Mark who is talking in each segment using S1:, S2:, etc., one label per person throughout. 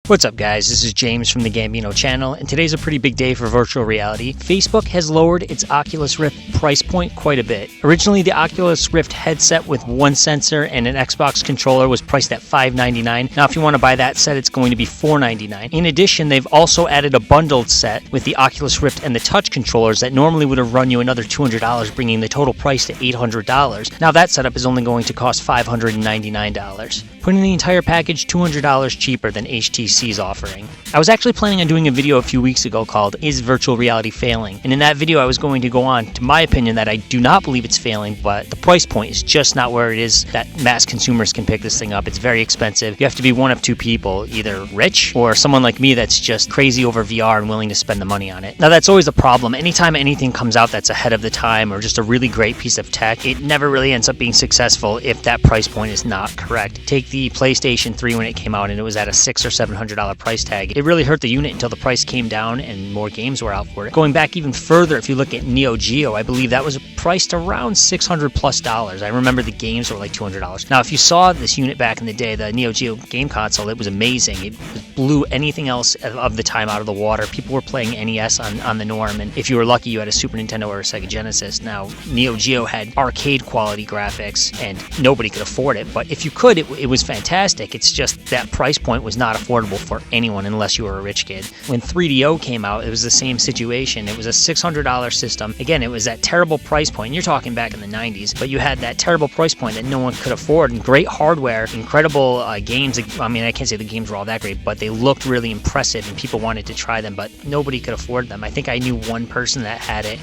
S1: What's up guys, this is James from the Gambino channel, and today's a pretty big day for virtual reality. Facebook has lowered its Oculus Rift price point quite a bit. Originally, the Oculus Rift headset with one sensor and an Xbox controller was priced at $599. Now if you want to buy that set, it's going to be $499. In addition, they've also added a bundled set with the Oculus Rift and the touch controllers that normally would have run you another $200, bringing the total price to $800. Now that setup is only going to cost $599, putting the entire package $200 cheaper than HTC's offering. I was actually planning on doing a video a few weeks ago called Is Virtual Reality Failing? And in that video I was going to go on to my opinion that I do not believe it's failing, but the price point is just not where it is that mass consumers can pick this thing up. It's very expensive. You have to be one of two people, either rich or someone like me that's just crazy over VR and willing to spend the money on it. Now that's always a problem. Anytime anything comes out that's ahead of the time or just a really great piece of tech, it never really ends up being successful if that price point is not correct. Take the PlayStation 3 when it came out and it was at a $600 or $700 price tag. It really hurt the unit until the price came down and more games were out for it. Going back even further, if you look at Neo Geo, I believe that was priced around $600+. I remember the games were like $200. Now, if you saw this unit back in the day, the Neo Geo game console, it was amazing. It blew anything else of the time out of the water. People were playing NES on the norm, and if you were lucky, you had a Super Nintendo or a Sega Genesis. Now, Neo Geo had arcade quality graphics, and nobody could afford it, but if you could, it was fantastic. It's just that price point was not affordable for anyone unless you were a rich kid. When 3DO came out, it was the same situation. It was a $600 system. Again, it was that terrible price point. You're talking back in the 90s, but you had that terrible price point that no one could afford, and great hardware, incredible games. I mean, I can't say the games were all that great, but they looked really impressive and people wanted to try them, but nobody could afford them. I think I knew one person that had it,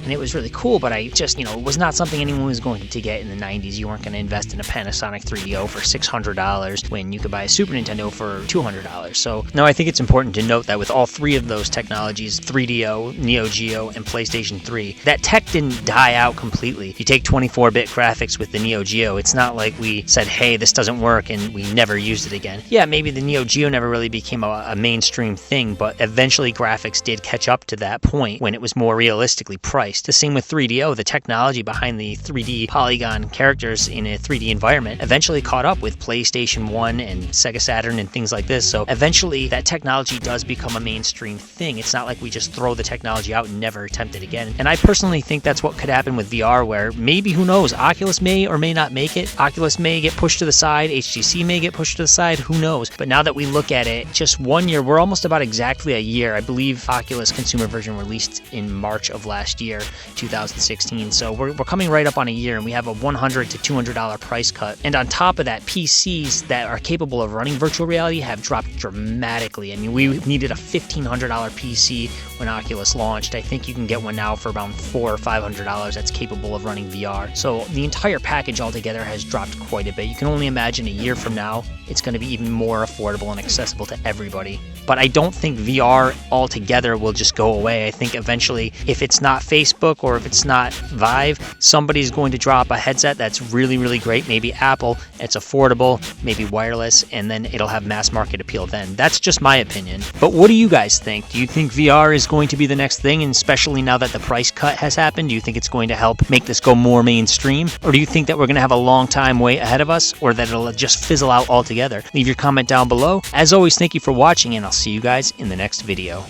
S1: and it was really cool, but I just, it was not something anyone was going to get in the 90s. You weren't going to invest in a Panasonic 3DO for $600 when you could buy a Super Nintendo for $200. So now I think it's important to note that with all three of those technologies, 3DO, Neo Geo, and PlayStation 3, that tech didn't die out completely. You take 24-bit graphics with the Neo Geo, it's not like we said, hey, this doesn't work, and we never used it again. Yeah, maybe the Neo Geo never really became a mainstream thing, but eventually graphics did catch up to that point when it was more realistically priced. The same with 3DO. The technology behind the 3D polygon characters in a 3D environment eventually caught up with PlayStation 1 and Sega Saturn and things like this. So eventually that technology does become a mainstream thing. It's not like we just throw the technology out and never attempt it again. And I personally think that's what could happen with VR, where maybe, who knows, Oculus may or may not make it. Oculus may get pushed to the side. HTC may get pushed to the side. Who knows? But now that we look at it, just 1 year, we're almost about exactly a year. I believe Oculus consumer version released in March of last year, 2016. So we're coming right up on a year, and we have a $100 to $200 price cut. And on top of that, PCs that are capable of running virtual reality have dropped dramatically. I mean, we needed a $1,500 PC when Oculus launched. I think you can get one now for around $400 or $500 that's capable of running VR. So the entire package altogether has dropped quite a bit. You can only imagine a year from now, it's going to be even more affordable and accessible to everybody. But I don't think VR altogether will just go away. I think eventually, if it's not Facebook or if it's not Vive, somebody's going to drop a headset that's really, really great. Maybe Apple, it's affordable, maybe wireless, and then it'll have mass market appeal then. That's just my opinion. But what do you guys think? Do you think VR is going to be the next thing, and especially now that the price cut has happened? Do you think it's going to help make this go more mainstream? Or do you think that we're going to have a long time wait ahead of us, or that it'll just fizzle out altogether? Leave your comment down below. As always, thank you for watching, and I'll see you guys in the next video.